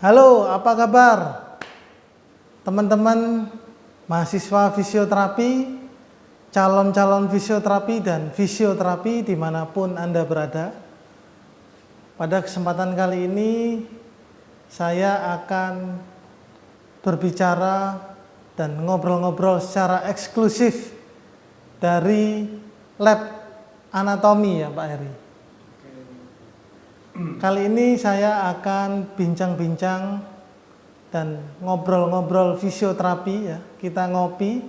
Halo, apa kabar? Teman-teman mahasiswa fisioterapi, calon-calon fisioterapi dan fisioterapi dimanapun Anda berada. Pada kesempatan kali ini saya akan berbicara dan ngobrol-ngobrol secara eksklusif dari lab anatomi ya Pak Heri. Kali ini saya akan bincang-bincang dan ngobrol-ngobrol fisioterapi ya. Kita ngopi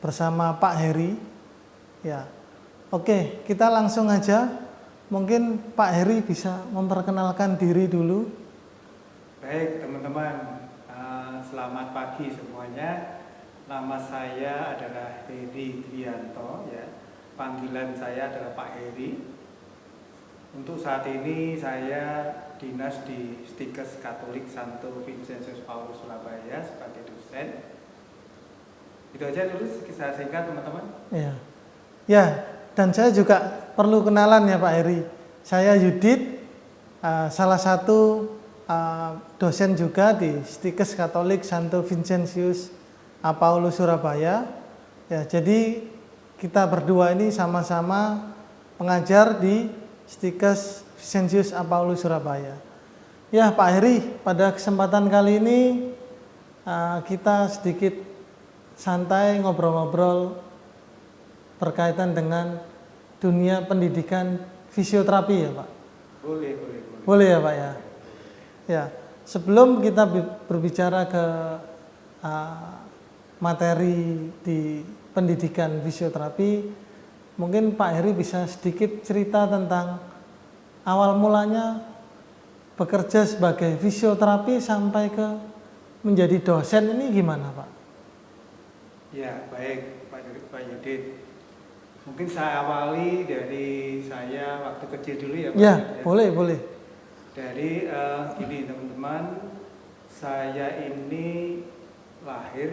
bersama Pak Heri. Ya. Oke, kita langsung aja. Mungkin Pak Heri bisa memperkenalkan diri dulu. Baik teman-teman, selamat pagi semuanya. Nama saya adalah Heri Trianto ya. Panggilan saya adalah Pak Heri. Untuk saat ini saya dinas di Stikes Katolik Santo Vincentius Paulus Surabaya sebagai dosen. Itu aja dulu kisah singkat teman-teman. Ya. Ya, dan saya juga perlu kenalan ya Pak Heri. Saya Yudit, salah satu dosen juga di Stikes Katolik Santo Vincentius Paulus Surabaya. Ya, jadi kita berdua ini sama-sama pengajar di Stikes Vincentius Paulus Surabaya. Ya Pak Heri, pada kesempatan kali ini kita sedikit santai ngobrol-ngobrol berkaitan dengan dunia pendidikan fisioterapi ya Pak. Boleh. Boleh ya Pak ya. Ya, sebelum kita berbicara ke materi di pendidikan fisioterapi, mungkin Pak Heri bisa sedikit cerita tentang awal mulanya bekerja sebagai fisioterapi sampai ke menjadi dosen ini gimana Pak? Ya baik Pak Yudit. Mungkin saya awali dari saya waktu kecil dulu ya Pak. Ya, boleh. Dari gini teman-teman, saya ini lahir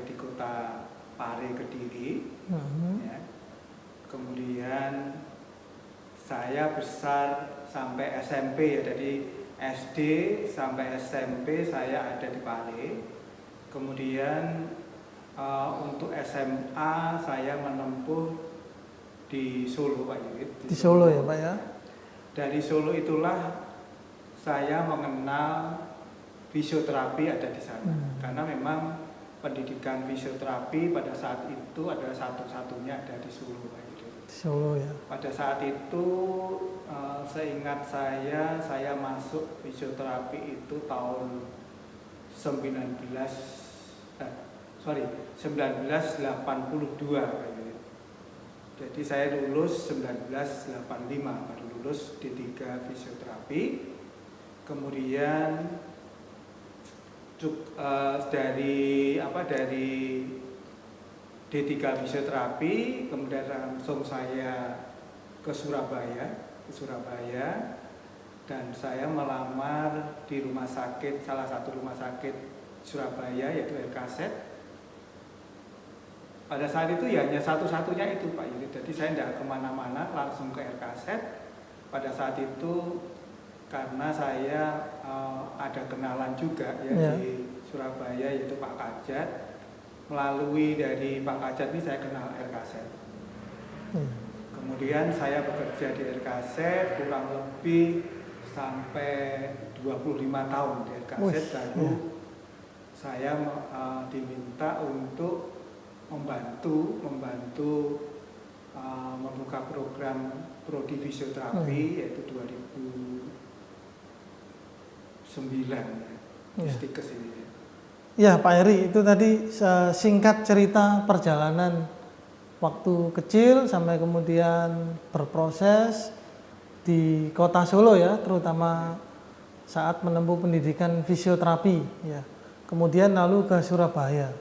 di kota Pare Kediri. Ya. Kemudian saya besar sampai SMP ya, jadi SD sampai SMP saya ada di Pare. Kemudian untuk SMA saya menempuh di Solo Pak Yudit. Di Solo ya Pak ya. Dari Solo itulah saya mengenal fisioterapi ada di sana. Karena memang pendidikan fisioterapi pada saat itu adalah satu-satunya ada di Solo Pak Yudit. Solo ya. Pada saat itu seingat saya masuk fisioterapi itu tahun 1982. Jadi saya lulus 1985 baru lulus D3 fisioterapi. Kemudian dari D3 fisioterapi, kemudian langsung saya ke Surabaya, dan saya melamar di salah satu rumah sakit Surabaya yaitu RKZ. Pada saat itu ya hanya satu-satunya itu Pak Yudit, jadi saya tidak kemana-mana, langsung ke RKZ. Pada saat itu karena saya ada kenalan juga di Surabaya yaitu Pak Kajat. Melalui dari Pak Kajat ini saya kenal RKZ. Kemudian saya bekerja di RKZ kurang lebih sampai 25 tahun di RKZ. Baru saya diminta untuk membantu membuka program prodi fisioterapi yaitu 2009 di Stikes ini. Ya Pak Heri, itu tadi singkat cerita perjalanan waktu kecil sampai kemudian berproses di kota Solo ya, terutama saat menempuh pendidikan fisioterapi ya. Kemudian lalu ke Surabaya.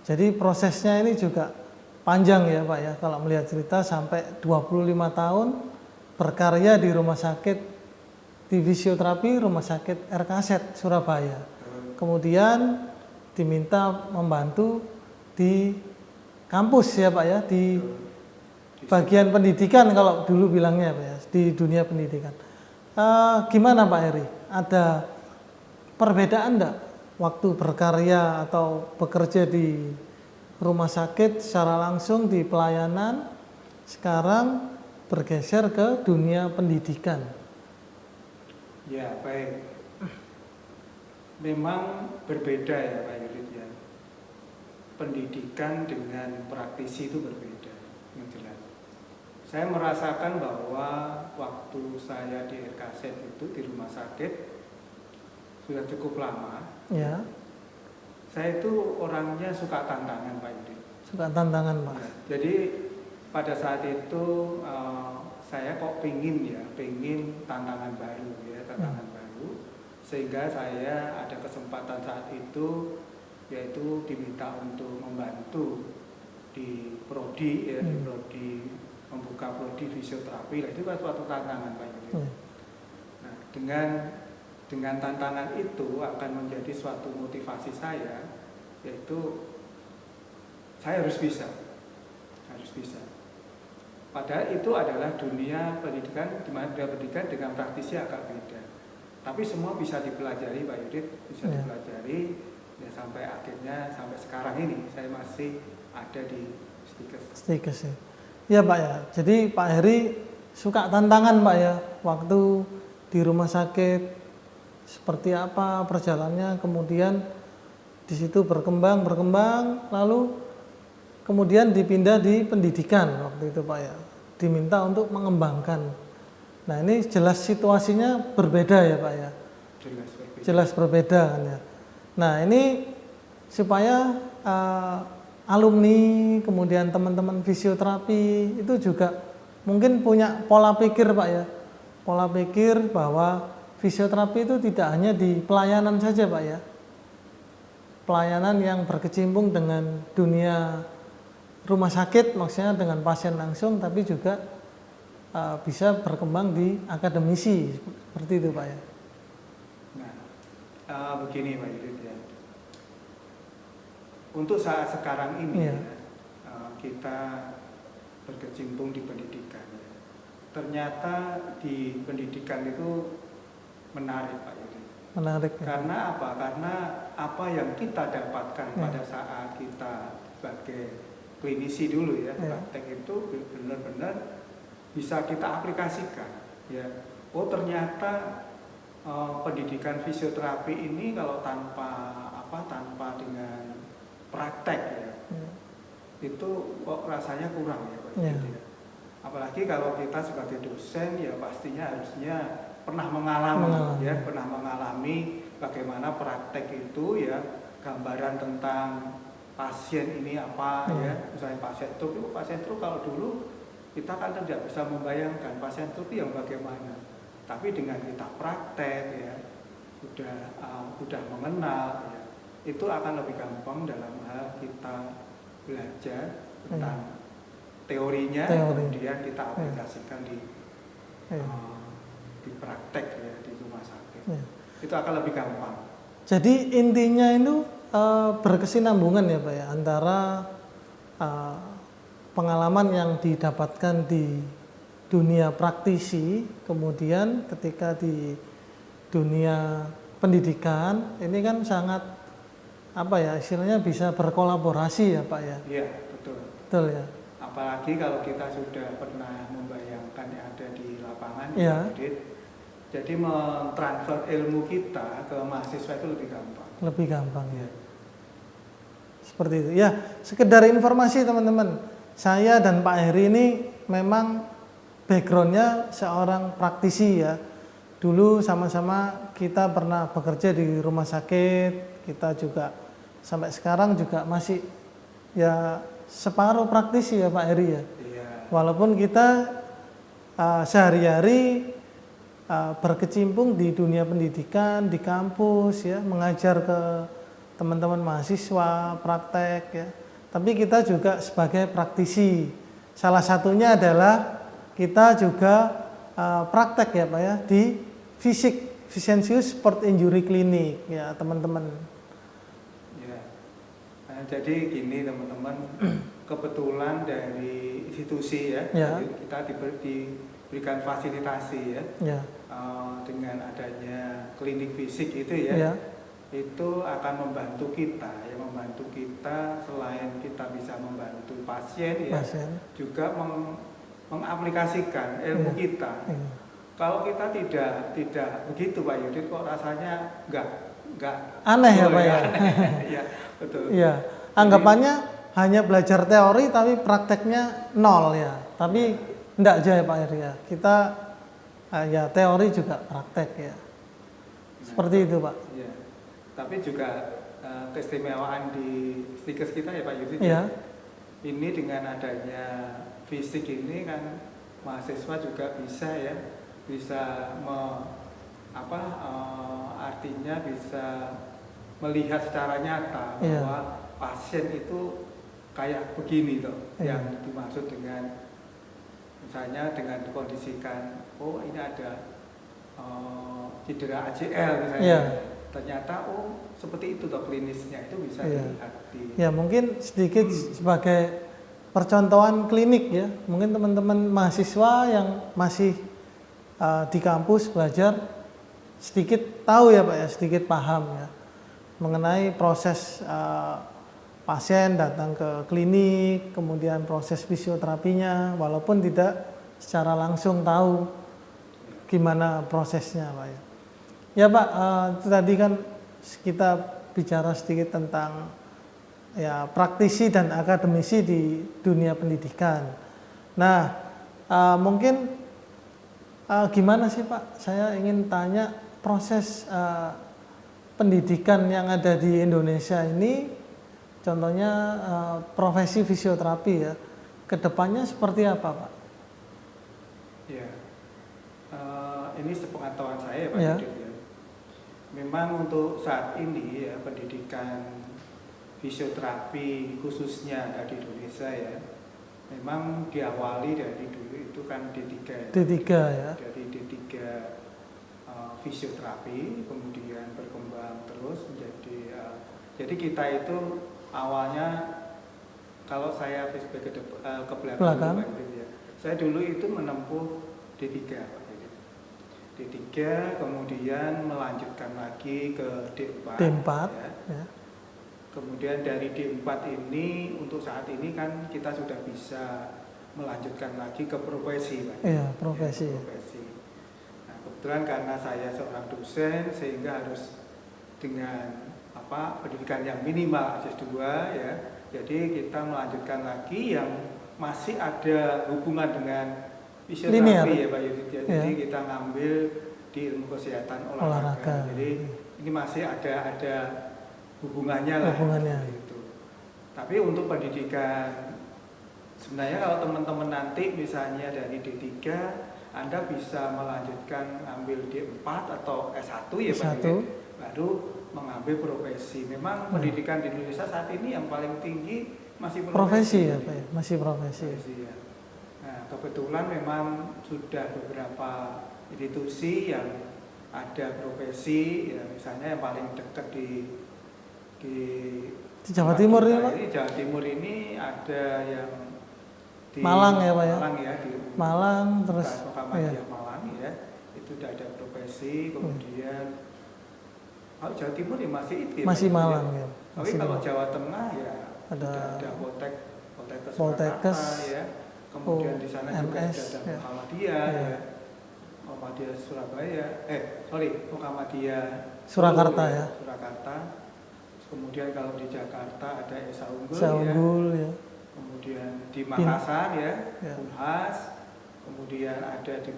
Jadi prosesnya ini juga panjang ya Pak ya, kalau melihat cerita sampai 25 tahun berkarya di rumah sakit di fisioterapi rumah sakit RKZ Surabaya. Kemudian diminta membantu di kampus ya Pak ya, di bagian pendidikan kalau dulu bilangnya Pak ya, di dunia pendidikan. Gimana Pak Heri? Ada perbedaan enggak waktu berkarya atau bekerja di rumah sakit secara langsung di pelayanan, sekarang bergeser ke dunia pendidikan? Ya, baik. Memang berbeda ya Pak Yudit ya. Pendidikan dengan praktisi itu berbeda, yang jelas. Saya merasakan bahwa waktu saya di RKZ itu di rumah sakit sudah cukup lama. Ya, Saya itu orangnya suka tantangan Pak Yudit. suka tantangan Pak. Ya, jadi pada saat itu saya kok pingin tantangan baru ya, tantangan baru. Sehingga saya ada kesempatan saat itu yaitu diminta untuk membantu di prodi ya, di prodi membuka prodi fisioterapi. Nah, itu kan suatu tantangan Pak Yudi. Nah, dengan tantangan itu akan menjadi suatu motivasi saya, yaitu saya harus bisa. Padahal itu adalah dunia pendidikan, di mana dunia pendidikan dengan praktisi agak beda. Tapi semua bisa dipelajari Pak Yudit, bisa dipelajari ya, sampai akhirnya sampai sekarang ini saya masih ada di Stikes ya. Ya Pak ya, jadi Pak Heri suka tantangan Pak ya, waktu di rumah sakit seperti apa perjalanannya, kemudian di situ berkembang, lalu kemudian dipindah di pendidikan waktu itu Pak ya, diminta untuk mengembangkan. Nah ini jelas situasinya berbeda ya Pak ya, jelas berbeda kan ya. Nah ini supaya alumni kemudian teman-teman fisioterapi itu juga mungkin punya pola pikir Pak ya, pola pikir bahwa fisioterapi itu tidak hanya di pelayanan saja Pak ya, pelayanan yang berkecimpung dengan dunia rumah sakit maksudnya dengan pasien langsung, tapi juga bisa berkembang di akademisi seperti itu Pak ya. Nah, begini Pak Yudit ya. Untuk saat sekarang ini kita berkecimpung di pendidikan. Ternyata di pendidikan itu menarik Pak Yudit. Menarik. Karena apa? Karena apa yang kita dapatkan pada saat kita sebagai klinisi dulu ya, praktek itu benar-benar bisa kita aplikasikan. Ya, oh ternyata pendidikan fisioterapi ini kalau tanpa dengan praktek ya, itu kok rasanya kurang ya Pak. Apalagi kalau kita sebagai dosen ya pastinya harusnya pernah mengalami bagaimana praktek itu ya, gambaran tentang pasien ini apa ya, misalnya pasien stroke kalau dulu kita kan tidak bisa membayangkan pasien stroke yang bagaimana. Tapi dengan kita praktek ya, udah mengenal ya, itu akan lebih gampang dalam hal kita belajar tentang teorinya, kemudian kita aplikasikan di praktek ya, di rumah sakit. Itu akan lebih gampang. Jadi intinya itu berkesinambungan ya Pak ya, antara pengalaman yang didapatkan di dunia praktisi, kemudian ketika di dunia pendidikan ini kan sangat istilahnya bisa berkolaborasi ya Pak ya. Iya, betul. Betul ya. Apalagi kalau kita sudah pernah membayangkan yang ada di lapangan ya. Jadi mentransfer ilmu kita ke mahasiswa itu lebih gampang. Lebih gampang ya. Seperti itu. Ya, sekedar informasi teman-teman. Saya dan Pak Heri ini memang backgroundnya seorang praktisi ya. Dulu sama-sama kita pernah bekerja di rumah sakit. Kita juga sampai sekarang juga masih ya separuh praktisi ya Pak Heri ya. Walaupun kita sehari-hari berkecimpung di dunia pendidikan, di kampus ya, mengajar ke teman-teman mahasiswa, praktek ya. Tapi kita juga sebagai praktisi. Salah satunya adalah kita juga praktek ya Pak ya di Vicentius Sport Injury Clinic ya teman-teman. Ya. Nah, jadi gini teman-teman, kebetulan dari institusi ya, kita berikan fasilitasi ya. Ya. Dengan adanya klinik fisik itu ya, Ya. itu akan membantu kita ya, membantu kita selain kita bisa membantu pasien ya, Pasien. juga mengaplikasikan ilmu Ya. kita. Ya. Kalau kita tidak begitu Pak Yudit, kok rasanya nggak Aneh ya Pak ya. Iya betul. Iya, anggapannya hanya belajar teori tapi prakteknya nol ya. Tapi enggak aja ya Pak Heri ya. Kita ya teori juga praktek ya. Seperti itu Pak. Iya. Tapi juga keistimewaan di stikers kita ya Pak Yudit. Iya. Ini dengan adanya fisik ini kan mahasiswa juga bisa ya, bisa artinya bisa melihat secara nyata Iya. bahwa pasien itu kayak begini toh, Iya. yang dimaksud dengan misalnya dengan dikondisikan, oh ini ada cedera ACL misalnya, Iya. ternyata oh seperti itu toh klinisnya, itu bisa Iya. dilihat di Ya mungkin sedikit sebagai percontohan klinik ya. Mungkin teman-teman mahasiswa yang masih di kampus belajar sedikit tahu ya Pak ya, sedikit paham ya mengenai proses pasien datang ke klinik, kemudian proses fisioterapinya, walaupun tidak secara langsung tahu gimana prosesnya Pak ya. Ya Pak, itu tadi kan kita bicara sedikit tentang ya praktisi dan akademisi di dunia pendidikan. Nah, mungkin gimana sih Pak? Saya ingin tanya proses pendidikan yang ada di Indonesia ini, contohnya profesi fisioterapi ya, kedepannya seperti apa Pak? Ya, ini sepengetahuan saya Pak Ya. Yudit ya. Memang untuk saat ini ya pendidikan fisioterapi khususnya ada di Indonesia ya, memang diawali dari dulu itu kan D3 ya. D3 ya. Dari D3 fisioterapi, kemudian berkembang terus menjadi jadi kita itu awalnya, kalau saya flashback ke belakang. Pak Yudit ya, saya dulu itu menempuh D3 Pak Yudit. D3 kemudian melanjutkan lagi ke D4. D4 ya. ya. Kemudian dari D4 ini untuk saat ini kan kita sudah bisa melanjutkan lagi ke profesi Pak. Iya, profesi. Ya, profesi. Nah, kebetulan karena saya seorang dosen sehingga harus dengan pendidikan yang minimal S2 ya. Jadi kita melanjutkan lagi yang masih ada hubungan dengan fisioterapi ya Pak Yudit ya. Jadi kita ngambil di ilmu kesehatan olahraga. Jadi ini masih ada hubungannya lah. Gitu. Tapi untuk pendidikan sebenarnya kalau teman-teman nanti misalnya dari D3 Anda bisa melanjutkan ambil D4 atau S1 ya Pak Yudit, baru mengambil profesi. Memang pendidikan di Indonesia saat ini yang paling tinggi masih profesi ya Pak ya, masih profesi ya. Nah, kebetulan memang sudah beberapa institusi yang ada profesi ya, misalnya yang paling dekat di Jawa Timur ini Pak? Jawa Timur ini ada yang di Malang ya Pak ya? Malang ya, di Malang terus Muhammadiyah Malang ya, itu sudah ada profesi. Kemudian kalau Jawa Timur ya masih itu ya, masih Malang ya. Tapi kalau Jawa Tengah ya ada Poltekkes ya. Kemudian di sana juga MS, ada ya. Muhammadiyah ya. Muhammadiyah Surabaya, Muhammadiyah Surakarta Solo, ya. Surakarta. Kemudian kalau di Jakarta ada Esa Unggul ya. Kemudian di Makassar ya. Ya. Unhas. Kemudian ada di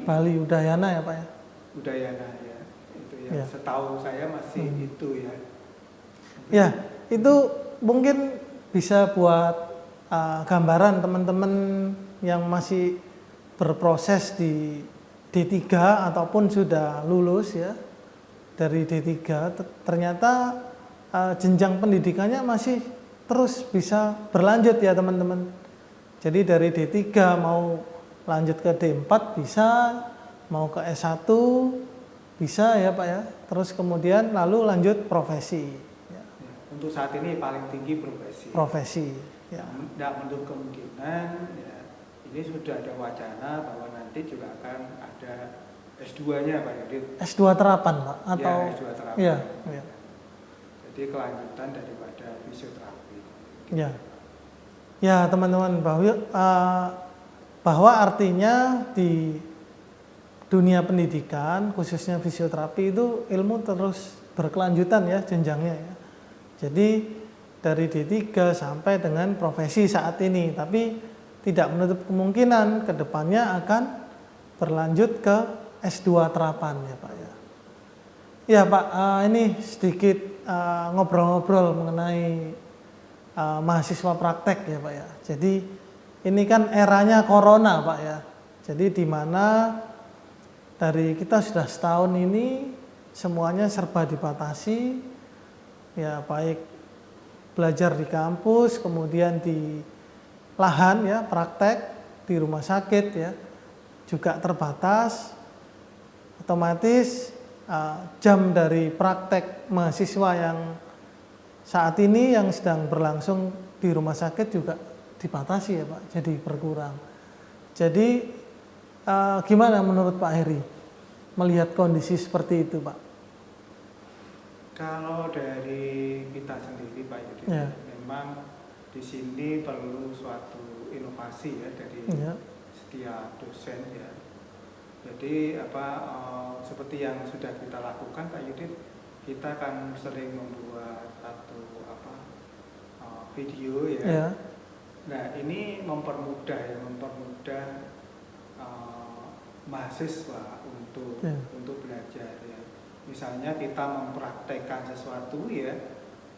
Bali Udayana ya Pak ya. Udayana ya. Itu ya. Ya. Setahu saya masih itu ya. Ya, itu mungkin bisa buat gambaran teman-teman yang masih berproses di D3 ataupun sudah lulus ya dari D3, ternyata jenjang pendidikannya masih terus bisa berlanjut ya teman-teman. Jadi dari D3 mau lanjut ke D4 bisa, mau ke S1 bisa ya Pak ya. Terus kemudian lalu lanjut profesi. Ya. Untuk saat ini paling tinggi profesi. Profesi. Ya. Tidak menutup kemungkinan ya, ini sudah ada wacana bahwa nanti juga akan ada S2-nya Pak Yudit. S2 terapan Pak? Atau? Ya, S2 terapan. Iya, iya. Jadi kelanjutan daripada fisioterapi. Ya, ya teman-teman, bahwa artinya di dunia pendidikan khususnya fisioterapi itu ilmu terus berkelanjutan ya jenjangnya ya. Jadi dari D3 sampai dengan profesi saat ini, tapi tidak menutup kemungkinan kedepannya akan berlanjut ke S2 terapan ya Pak ya. Ya Pak, ini sedikit ngobrol-ngobrol mengenai mahasiswa praktek ya Pak ya. Jadi ini kan eranya corona Pak ya. Jadi di mana dari kita sudah setahun ini semuanya serba dibatasi, ya baik belajar di kampus, kemudian di lahan ya praktek di rumah sakit ya juga terbatas, otomatis jam dari praktek mahasiswa yang saat ini yang sedang berlangsung di rumah sakit juga dibatasi ya Pak, jadi berkurang. Jadi gimana menurut Pak Heri melihat kondisi seperti itu Pak? Kalau dari kita sendiri Pak Yudi, Ya. memang di sini perlu suatu inovasi ya dari setiap dosen ya. Jadi seperti yang sudah kita lakukan Pak Yudit, kita kan sering membuat satu video ya. Ya. Nah ini mempermudah mahasiswa untuk belajar ya. Misalnya kita mempraktekkan sesuatu ya.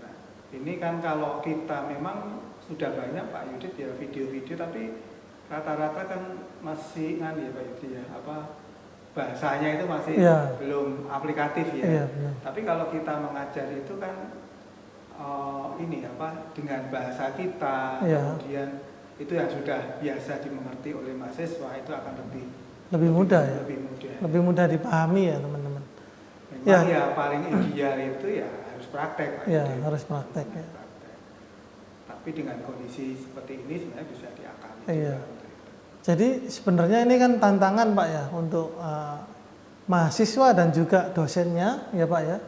Nah, ini kan kalau kita memang sudah banyak Pak Yudit ya video-video, tapi rata-rata kan masih ya Pak Yudit ya, bahasanya itu masih belum aplikatif ya. Tapi kalau kita mengajar itu kan dengan bahasa kita, kemudian itu yang sudah biasa dimengerti oleh mahasiswa itu akan lebih mudah ya. Lebih mudah dipahami ya teman-teman. Memang ya paling ideal itu ya harus praktek Pak. Ya, harus praktek ya. Tapi dengan kondisi seperti ini sebenarnya bisa diakali. Iya. Jadi sebenarnya ini kan tantangan Pak ya untuk mahasiswa dan juga dosennya ya Pak ya.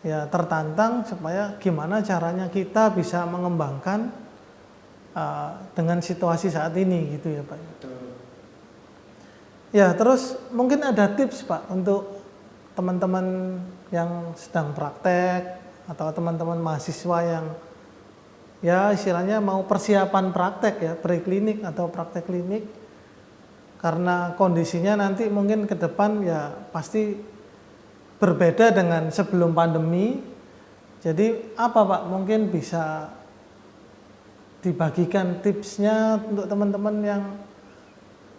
Ya tertantang supaya gimana caranya kita bisa mengembangkan dengan situasi saat ini gitu ya Pak. Betul. Ya terus mungkin ada tips Pak untuk teman-teman yang sedang praktek atau teman-teman mahasiswa yang ya istilahnya mau persiapan praktek ya, preklinik atau praktek klinik, karena kondisinya nanti mungkin ke depan ya pasti berbeda dengan sebelum pandemi. Jadi apa Pak mungkin bisa dibagikan tipsnya untuk teman-teman yang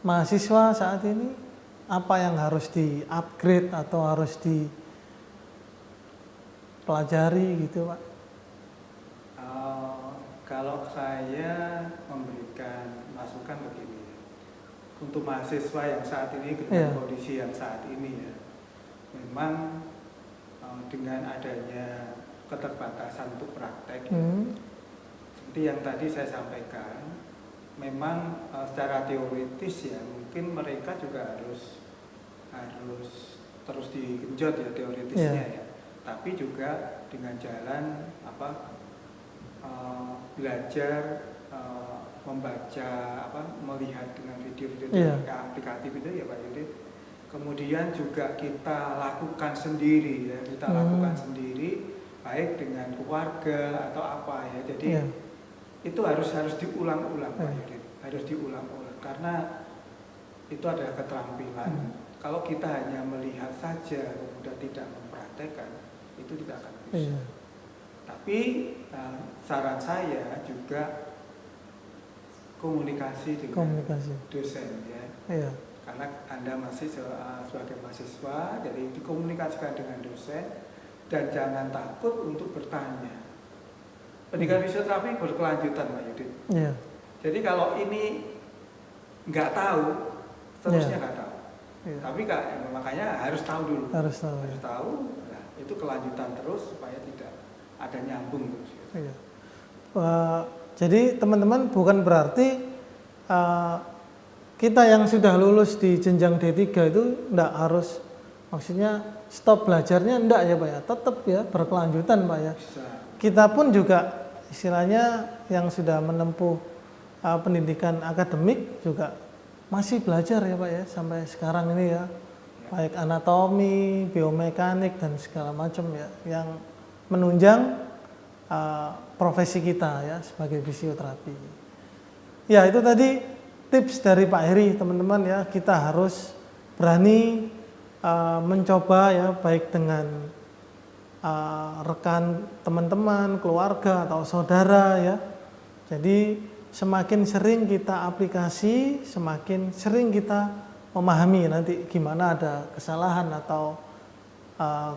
mahasiswa saat ini, apa yang harus di-upgrade atau harus dipelajari gitu Pak? Kalau saya memberikan masukan begini, untuk mahasiswa yang saat ini dengan kondisi yang saat ini ya, memang dengan adanya keterbatasan untuk praktek, seperti yang tadi saya sampaikan, memang secara teoritis ya mungkin mereka juga harus terus digenjot ya teoritisnya ya, tapi juga dengan jalan belajar membaca melihat dengan video-video aplikatif itu ya Pak Yudit. Kemudian juga kita lakukan sendiri ya, lakukan sendiri baik dengan keluarga atau apa ya. Jadi itu harus diulang-ulang Pak Yudit, harus diulang-ulang karena itu adalah keterampilan. Kalau kita hanya melihat saja kemudian tidak mempraktekkan, itu tidak akan bisa. Tapi saran saya juga komunikasi dengan dosen ya. Karena Anda masih sebagai mahasiswa, jadi dikomunikasikan dengan dosen dan jangan takut untuk bertanya. Pendidikan fisioterapi berkelanjutan Pak Yudit. Jadi kalau ini nggak tahu, seterusnya nggak tahu. Tapi makanya harus tahu dulu. Harus tahu. Nah, itu kelanjutan terus supaya tidak ada nyambung terus. Jadi teman-teman bukan berarti kita yang sudah lulus di jenjang D3 itu enggak harus, maksudnya stop belajarnya enggak ya Pak ya, tetap ya berkelanjutan Pak ya. Bisa. Kita pun juga istilahnya yang sudah menempuh pendidikan akademik juga masih belajar ya Pak ya sampai sekarang ini ya, baik anatomi, biomekanik dan segala macam ya yang menunjang profesi kita ya sebagai fisioterapi. Ya itu tadi tips dari Pak Heri teman-teman ya, kita harus berani mencoba ya baik dengan rekan teman-teman, keluarga atau saudara ya. Jadi semakin sering kita aplikasi, semakin sering kita memahami nanti gimana ada kesalahan atau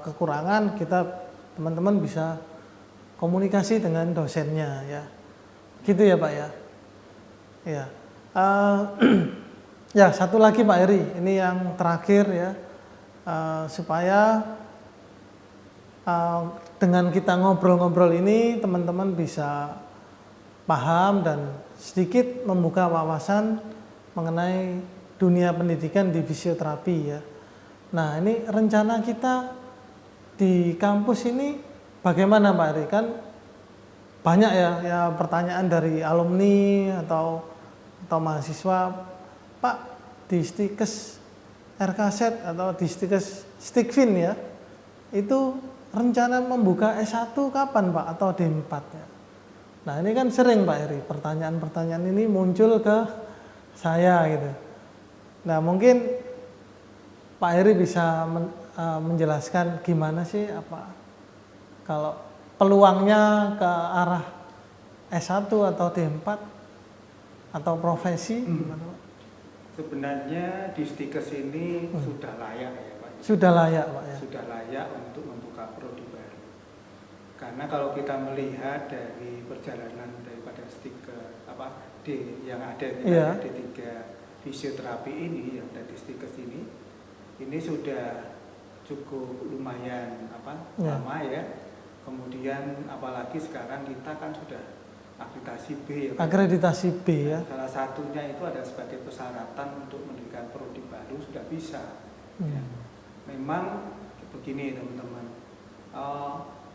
kekurangan, kita teman-teman bisa komunikasi dengan dosennya ya. Gitu ya Pak ya. Ya. Ya satu lagi Pak Heri, ini yang terakhir ya, supaya dengan kita ngobrol-ngobrol ini teman-teman bisa paham dan sedikit membuka wawasan mengenai dunia pendidikan di fisioterapi ya. Nah ini rencana kita di kampus ini bagaimana Pak Heri? Kan banyak ya pertanyaan dari alumni atau mahasiswa, Pak di Stikes RKZ atau di Stikes Stikfin ya, itu rencana membuka S1 kapan Pak atau D4 ya? Nah ini kan sering Pak Heri pertanyaan-pertanyaan ini muncul ke saya gitu. Nah mungkin Pak Heri bisa menjelaskan gimana sih apa kalau peluangnya ke arah S1 atau D4 atau profesi gimana Pak? Sebenarnya di Stikes ini sudah layak ya Pak. Sudah layak Pak ya. Sudah layak untuk membuka prodi baru. Karena kalau kita melihat dari perjalanan daripada Stikes yang ada di D3 fisioterapi ini yang dari Stikes ini sudah cukup lumayan lama ya. Kemudian apalagi sekarang kita kan sudah akreditasi B ya Pak. Akreditasi B ya. Salah satunya itu ada sebagai persyaratan untuk mendirikan prodi baru sudah bisa. Ya. Memang begini teman-teman.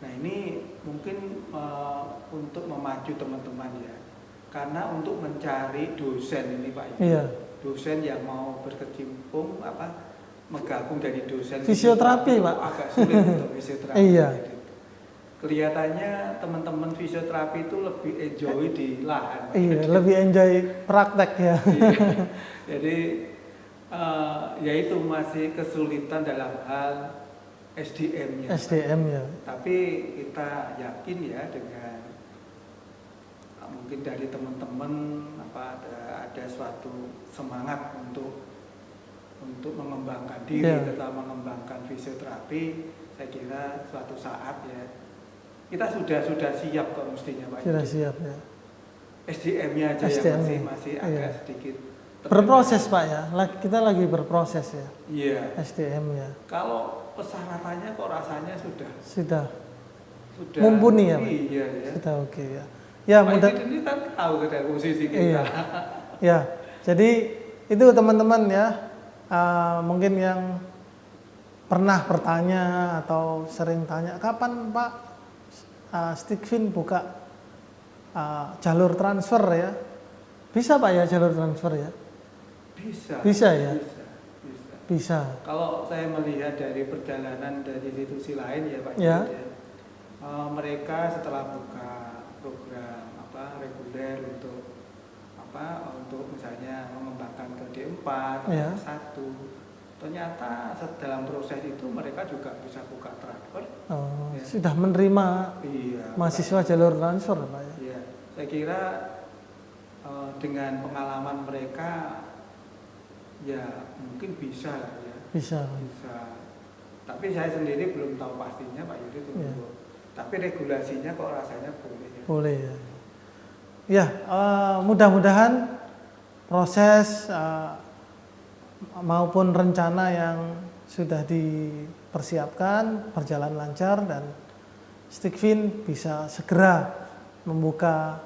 Nah ini mungkin untuk memacu teman-teman ya. Karena untuk mencari dosen ini Pak, dosen yang mau berkecimpung menggabung dari dosen fisioterapi Pak, agak sulit untuk fisioterapi. Iya. Kelihatannya teman-teman fisioterapi itu lebih enjoy di lahan. Iya, lebih enjoy praktek ya. Iya. Jadi ya itu masih kesulitan dalam hal SDM-nya. SDM-nya. Tapi kita yakin ya dengan mungkin dari teman-teman ada suatu semangat untuk mengembangkan diri, tetap mengembangkan fisioterapi. Saya kira suatu saat ya kita sudah siap kok mestinya Pak. Sudah siap ya. SDM-nya aja yang masih agak sedikit berproses Pak ya. Kita lagi berproses ya. Iya. SDM-nya. Kalau persyaratannya kok rasanya sudah mumpuni ya Pak. Iya ya. Sudah oke ya. Ya mudah. Ini kan tahu dari posisi kita. Iya. Ya. Jadi itu teman-teman ya. Mungkin yang pernah bertanya atau sering tanya kapan Pak Stikfin buka jalur transfer ya, bisa Pak ya jalur transfer ya? Bisa ya? Bisa. Kalau saya melihat dari perjalanan dari institusi lain ya Pak ya. Mereka setelah buka program reguler untuk misalnya mengembangkan ke D4 atau S1, ternyata dalam proses itu mereka juga bisa buka transfer. Sudah menerima mahasiswa jalur transfer Pak ya? Iya, saya kira dengan pengalaman mereka ya mungkin bisa lah ya. Bisa. Tapi saya sendiri belum tahu pastinya Pak Yudi itu. Tapi regulasinya kok rasanya boleh ya. Boleh ya. Ya, mudah-mudahan proses maupun rencana yang sudah dipersiapkan berjalan lancar dan Stikfin bisa segera membuka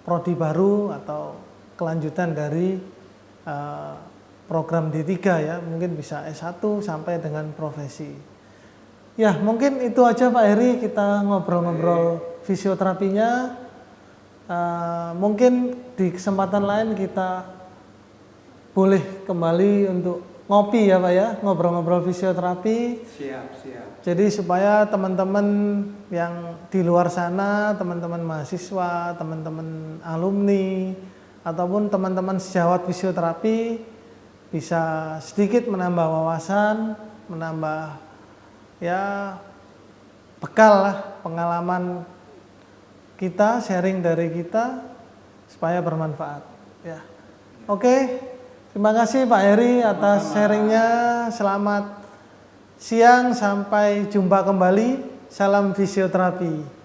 prodi baru atau kelanjutan dari program D3 ya, mungkin bisa S1 sampai dengan profesi. Ya, mungkin itu aja Pak Heri, kita ngobrol-ngobrol fisioterapinya. Mungkin di kesempatan lain kita boleh kembali untuk ngopi ya Pak ya, ngobrol-ngobrol fisioterapi. Siap, siap. Jadi supaya teman-teman yang di luar sana, teman-teman mahasiswa, teman-teman alumni, ataupun teman-teman sejawat fisioterapi bisa sedikit menambah wawasan, menambah ya bekal lah pengalaman kita, sharing dari kita supaya bermanfaat ya. Oke, terima kasih Pak Heri atas sharingnya. Selamat siang, sampai jumpa kembali. Salam fisioterapi.